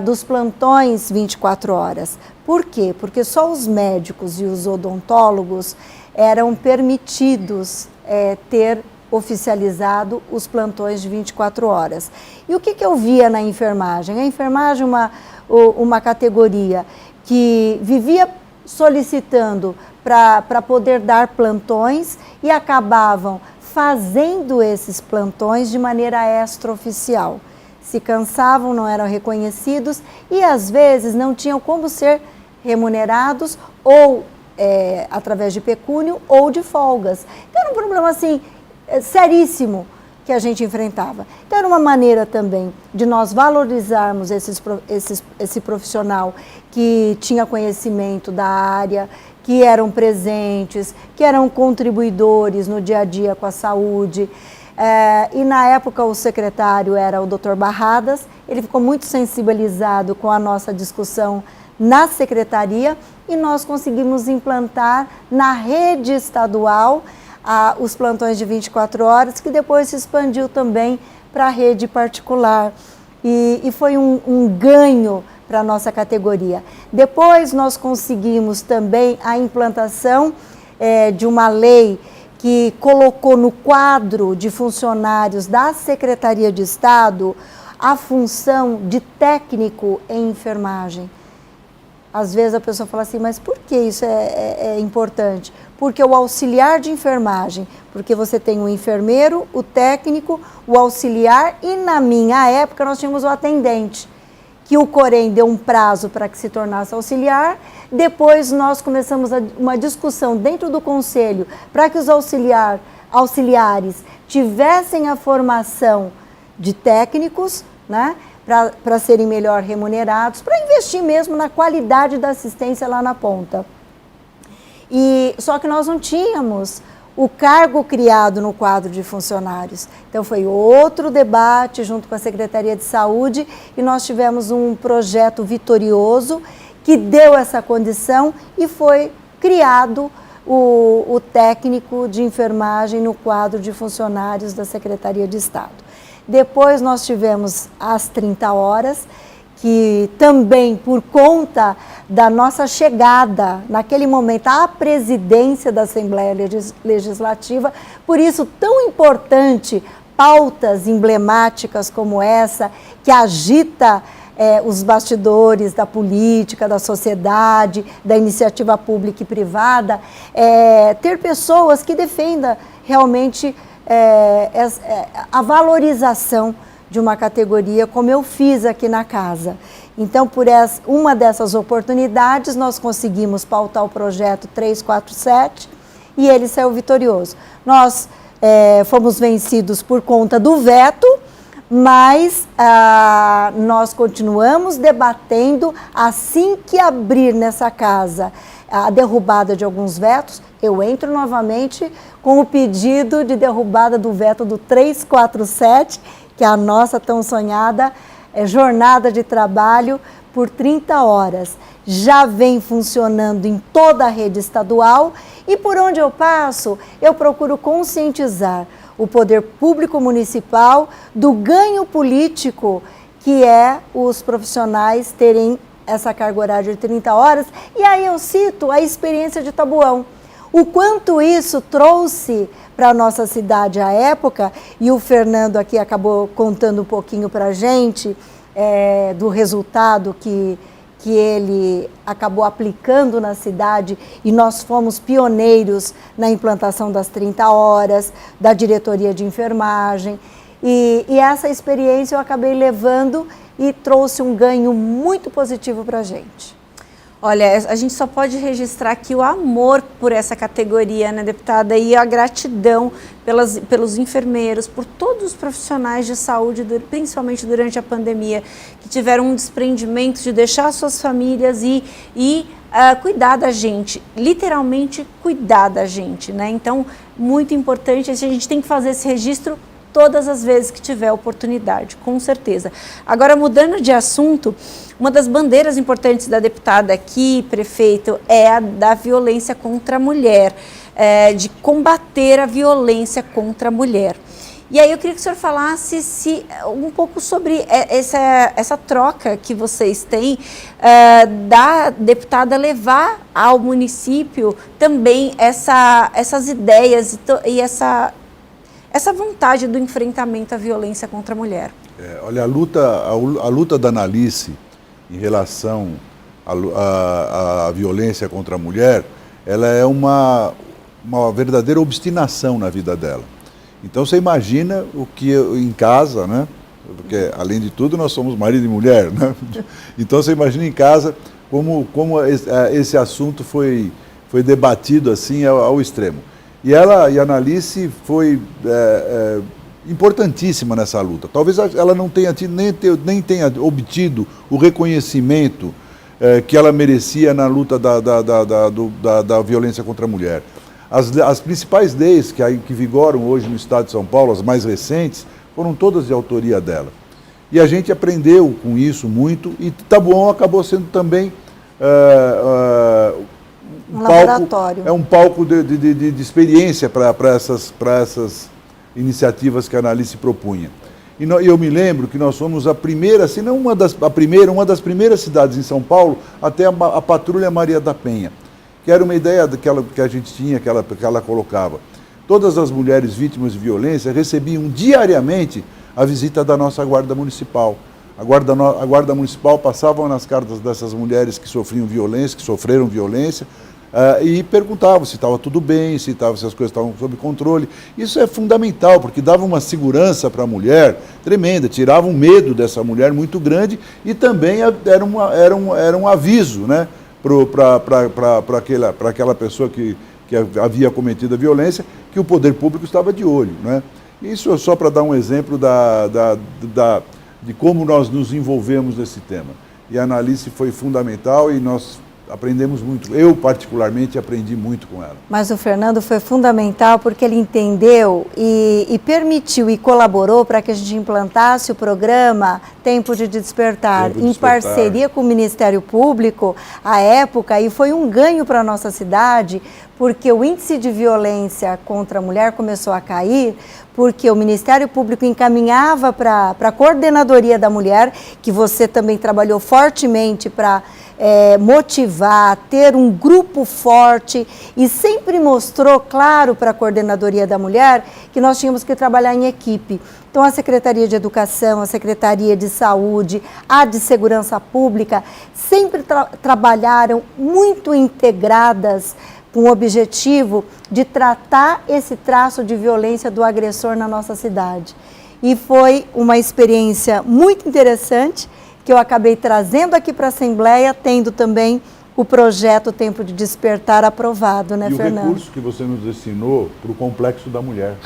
Speaker 2: dos plantões 24 horas. Por quê? Porque só os médicos e os odontólogos eram permitidos ter oficializado os plantões de 24 horas. E o que eu via na enfermagem? A enfermagem é uma categoria que vivia solicitando para poder dar plantões e acabavam fazendo esses plantões de maneira extraoficial. Se cansavam, não eram reconhecidos e às vezes não tinham como ser remunerados ou através de pecúnio ou de folgas. Então era um problema assim seríssimo que a gente enfrentava. Então era uma maneira também de nós valorizarmos esse profissional que tinha conhecimento da área, que eram presentes, que eram contribuidores no dia a dia com a saúde. E na época o secretário era o Dr. Barradas, ele ficou muito sensibilizado com a nossa discussão na secretaria e nós conseguimos implantar na rede estadual os plantões de 24 horas, que depois se expandiu também para a rede particular. E foi um ganho para a nossa categoria. Depois nós conseguimos também a implantação de uma lei que colocou no quadro de funcionários da Secretaria de Estado a função de técnico em enfermagem. Às vezes a pessoa fala assim, mas por que isso é importante? Porque o auxiliar de enfermagem, porque você tem o enfermeiro, o técnico, o auxiliar e na minha época nós tínhamos o atendente, que o Corém deu um prazo para que se tornasse auxiliar. Depois nós começamos uma discussão dentro do conselho para que os auxiliares tivessem a formação de técnicos, né? Para serem melhor remunerados, para investir mesmo na qualidade da assistência lá na ponta. Só que nós não tínhamos o cargo criado no quadro de funcionários. Então foi outro debate junto com a Secretaria de Saúde e nós tivemos um projeto vitorioso que deu essa condição e foi criado o técnico de enfermagem no quadro de funcionários da Secretaria de Estado. Depois nós tivemos as 30 horas, que também por conta da nossa chegada, naquele momento, à presidência da Assembleia Legislativa, por isso tão importante pautas emblemáticas como essa, que agita os bastidores da política, da sociedade, da iniciativa pública e privada, ter pessoas que defendam realmente a valorização de uma categoria, como eu fiz aqui na casa. Então, por uma dessas oportunidades, nós conseguimos pautar o projeto 347 e ele saiu vitorioso. Nós fomos vencidos por conta do veto, mas nós continuamos debatendo. Assim que abrir nessa casa a derrubada de alguns vetos, eu entro novamente com o pedido de derrubada do veto do 347, que é a nossa tão sonhada jornada de trabalho por 30 horas. Já vem funcionando em toda a rede estadual e por onde eu passo, eu procuro conscientizar o poder público municipal do ganho político que é os profissionais terem essa carga horária de 30 horas. E aí eu cito a experiência de Taboão. O quanto isso trouxe para a nossa cidade à época, e o Fernando aqui acabou contando um pouquinho para a gente do resultado que ele acabou aplicando na cidade, e nós fomos pioneiros na implantação das 30 horas, da diretoria de enfermagem, e essa experiência eu acabei levando e trouxe um ganho muito positivo para a gente.
Speaker 1: Olha, a gente só pode registrar aqui o amor por essa categoria, né, deputada, e a gratidão pelos enfermeiros, por todos os profissionais de saúde, principalmente durante a pandemia, que tiveram um desprendimento de deixar suas famílias e cuidar da gente, literalmente cuidar da gente, né? Então, muito importante, a gente tem que fazer esse registro todas as vezes que tiver oportunidade, com certeza. Agora, mudando de assunto, uma das bandeiras importantes da deputada aqui, prefeito, é a da violência contra a mulher, de combater a violência contra a mulher. E aí eu queria que o senhor falasse um pouco sobre essa troca que vocês têm da deputada levar ao município também essas ideias e essa vontade do enfrentamento à violência contra a mulher.
Speaker 3: Olha, a luta da Analice em relação à violência contra a mulher, ela é uma verdadeira obstinação na vida dela. Então você imagina o que em casa, né? Porque além de tudo nós somos marido e mulher, né? Então você imagina em casa como esse assunto foi debatido assim ao extremo. E a Analice foi importantíssima nessa luta. Talvez ela não tenha tido, nem tenha obtido o reconhecimento que ela merecia na luta da violência contra a mulher. As principais leis que vigoram hoje no estado de São Paulo, as mais recentes, foram todas de autoria dela. E a gente aprendeu com isso muito, e Taboão acabou sendo também
Speaker 2: um laboratório.
Speaker 3: É um palco de experiência para essas iniciativas que a Analice propunha. E eu me lembro que nós fomos a primeira, se não uma das primeiras cidades em São Paulo, até a Patrulha Maria da Penha, que era uma ideia que a gente tinha, que ela colocava. Todas as mulheres vítimas de violência recebiam diariamente a visita da nossa Guarda Municipal. A Guarda Municipal passava nas casas dessas mulheres que sofreram violência, e perguntavam se estava tudo bem, se as coisas estavam sob controle. Isso é fundamental, porque dava uma segurança para a mulher tremenda, tirava um medo dessa mulher muito grande, e também era um aviso, né, para aquela pessoa que havia cometido a violência, que o poder público estava de olho, né? Isso é só para dar um exemplo de como nós nos envolvemos nesse tema. E a Analice foi fundamental e nós aprendemos muito. Eu, particularmente, aprendi muito com ela.
Speaker 2: Mas o Fernando foi fundamental porque ele entendeu e permitiu e colaborou para que a gente implantasse o programa Tempo de Despertar, em parceria com o Ministério Público, à época, e foi um ganho para a nossa cidade, porque o índice de violência contra a mulher começou a cair, porque o Ministério Público encaminhava para a Coordenadoria da Mulher, que você também trabalhou fortemente para motivar, ter um grupo forte, e sempre mostrou claro para a Coordenadoria da Mulher que nós tínhamos que trabalhar em equipe. Então a Secretaria de Educação, a Secretaria de Saúde, a de Segurança Pública, sempre trabalharam muito integradas com o objetivo de tratar esse traço de violência do agressor na nossa cidade. E foi uma experiência muito interessante, que eu acabei trazendo aqui para a Assembleia, tendo também o projeto Tempo de Despertar aprovado, né, Fernando?
Speaker 3: E o recurso que você nos destinou para o Complexo da Mulher.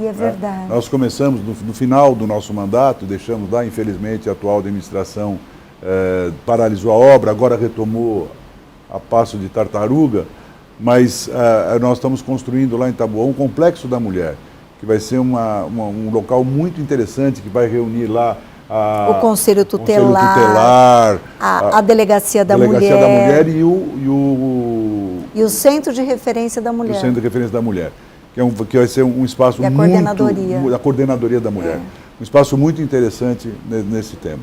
Speaker 2: É verdade.
Speaker 3: Nós começamos, no final do nosso mandato, deixamos lá, infelizmente, a atual administração paralisou a obra, agora retomou a passo de tartaruga, mas nós estamos construindo lá em Taboão um Complexo da Mulher, que vai ser um local muito interessante, que vai reunir lá
Speaker 2: o Conselho Tutelar, a Delegacia da Mulher
Speaker 3: e
Speaker 2: o Centro de Referência da Mulher.
Speaker 3: O Centro de Referência da Mulher, que vai ser um espaço muito... A Coordenadoria da Mulher. Um espaço muito interessante nesse tema.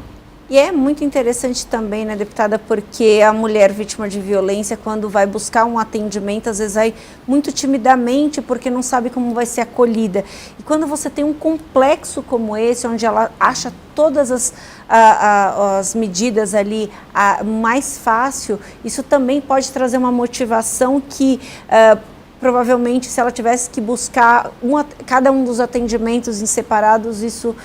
Speaker 1: E é muito interessante também, né, deputada, porque a mulher vítima de violência, quando vai buscar um atendimento, às vezes vai muito timidamente, porque não sabe como vai ser acolhida. E quando você tem um complexo como esse, onde ela acha todas as medidas ali mais fácil, isso também pode trazer uma motivação que... provavelmente, se ela tivesse que buscar cada um dos atendimentos em separados, isso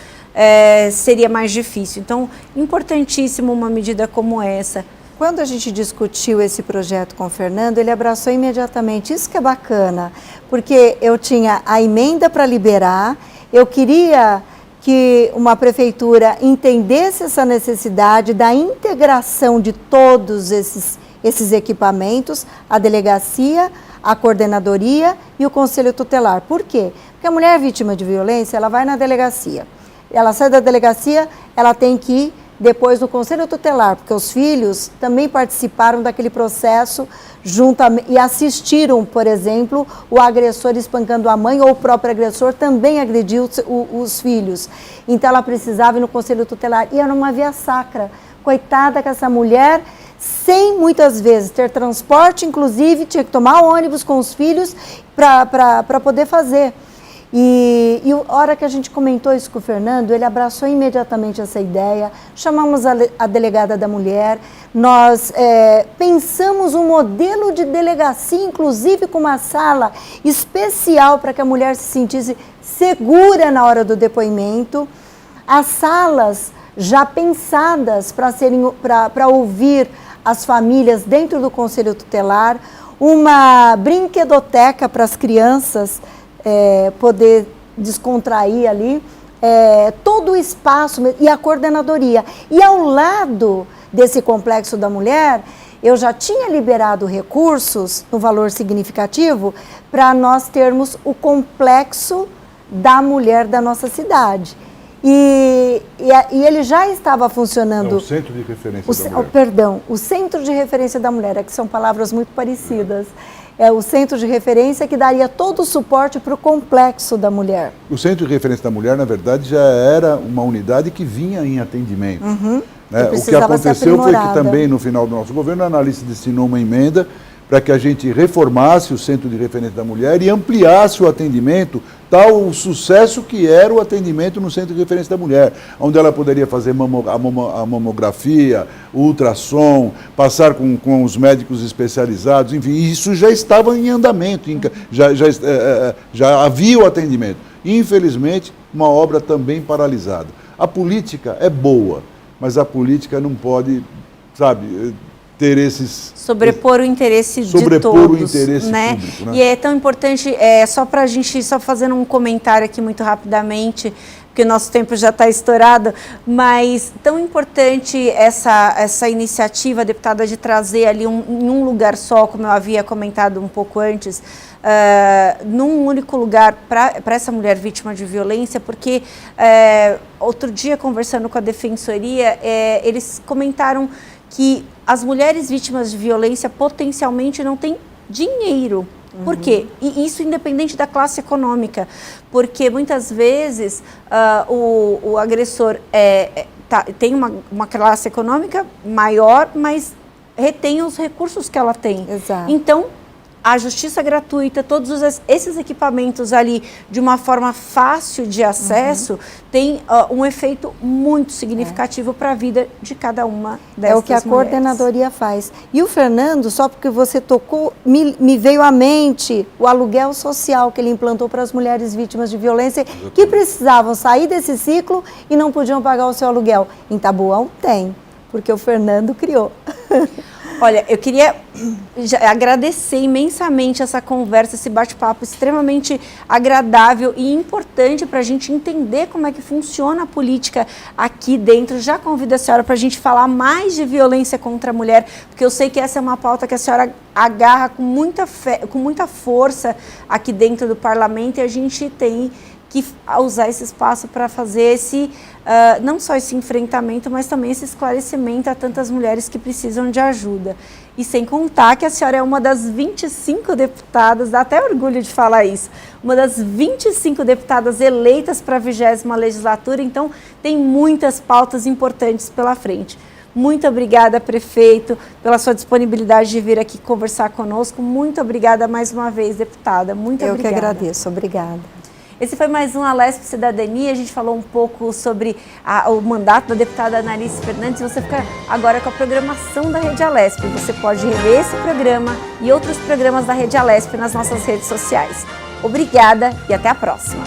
Speaker 1: seria mais difícil. Então, importantíssimo uma medida como essa.
Speaker 2: Quando a gente discutiu esse projeto com o Fernando, ele abraçou imediatamente. Isso que é bacana, porque eu tinha a emenda para liberar, eu queria que uma prefeitura entendesse essa necessidade da integração de todos esses equipamentos, a delegacia, a coordenadoria e o conselho tutelar. Por quê? Porque a mulher vítima de violência, ela vai na delegacia. Ela sai da delegacia, ela tem que ir depois no Conselho Tutelar, porque os filhos também participaram daquele processo e assistiram, por exemplo, o agressor espancando a mãe ou o próprio agressor também agrediu os filhos. Então ela precisava ir no Conselho Tutelar e era uma via sacra. Coitada que essa mulher, sem muitas vezes ter transporte, inclusive tinha que tomar ônibus com os filhos para poder fazer. E a hora que a gente comentou isso com o Fernando, ele abraçou imediatamente essa ideia, chamamos a delegada da mulher, nós pensamos um modelo de delegacia, inclusive com uma sala especial para que a mulher se sentisse segura na hora do depoimento, as salas já pensadas para ouvir as famílias dentro do Conselho Tutelar, uma brinquedoteca para as crianças, poder descontrair ali, todo o espaço e a coordenadoria. E ao lado desse complexo da mulher, eu já tinha liberado recursos, no valor significativo, para nós termos o complexo da mulher da nossa cidade. E ele já estava funcionando...
Speaker 3: o Centro de Referência da Mulher.
Speaker 2: Perdão, o Centro de Referência da Mulher, que são palavras muito parecidas. É o Centro de Referência que daria todo o suporte para o complexo da mulher.
Speaker 3: O Centro de Referência da Mulher, na verdade, já era uma unidade que vinha em atendimento. Né? O que aconteceu foi que também, no final do nosso governo, a analista destinou uma emenda para que a gente reformasse o Centro de Referência da Mulher e ampliasse o atendimento, tal o sucesso que era o atendimento no Centro de Referência da Mulher, onde ela poderia fazer a mamografia, o ultrassom, passar com os médicos especializados, enfim, isso já estava em andamento, já havia o atendimento. Infelizmente, uma obra também paralisada. A política é boa, mas a política não pode, sabe... ter esses...
Speaker 1: Sobrepor o interesse de todos, né? Público, né? E é tão importante, só para a gente, só fazendo um comentário aqui muito rapidamente, porque o nosso tempo já está estourado, mas tão importante essa iniciativa, deputada, de trazer ali em um lugar só, como eu havia comentado um pouco antes, num único lugar para essa mulher vítima de violência, porque outro dia, conversando com a Defensoria, eles comentaram que as mulheres vítimas de violência potencialmente não têm dinheiro. Por quê? E isso independente da classe econômica, porque muitas vezes o agressor tem uma classe econômica maior, mas retém os recursos que ela tem.
Speaker 2: Exato.
Speaker 1: Então, a justiça gratuita, todos esses equipamentos ali, de uma forma fácil de acesso, tem um efeito muito significativo para a vida de cada uma dessas mulheres.
Speaker 2: É o que a coordenadoria faz. E o Fernando, só porque você tocou, me veio à mente o aluguel social que ele implantou para as mulheres vítimas de violência que precisavam sair desse ciclo e não podiam pagar o seu aluguel. Em Taboão tem, porque o Fernando criou.
Speaker 1: Olha, eu queria agradecer imensamente essa conversa, esse bate-papo extremamente agradável e importante para a gente entender como é que funciona a política aqui dentro. Já convido a senhora para a gente falar mais de violência contra a mulher, porque eu sei que essa é uma pauta que a senhora agarra com muita força aqui dentro do parlamento, e a gente tem que usar esse espaço para fazer não só esse enfrentamento, mas também esse esclarecimento a tantas mulheres que precisam de ajuda. E sem contar que a senhora é uma das 25 deputadas, dá até orgulho de falar isso, uma das 25 deputadas eleitas para a 20ª legislatura, então tem muitas pautas importantes pela frente. Muito obrigada, prefeito, pela sua disponibilidade de vir aqui conversar conosco. Muito obrigada mais uma vez, deputada. Muito obrigada.
Speaker 2: Eu que agradeço. Obrigada.
Speaker 1: Esse foi mais um Alesp Cidadania. A gente falou um pouco sobre o mandato da deputada Analice Fernandes. Você fica agora com a programação da Rede Alesp. Você pode rever esse programa e outros programas da Rede Alesp nas nossas redes sociais. Obrigada e até a próxima.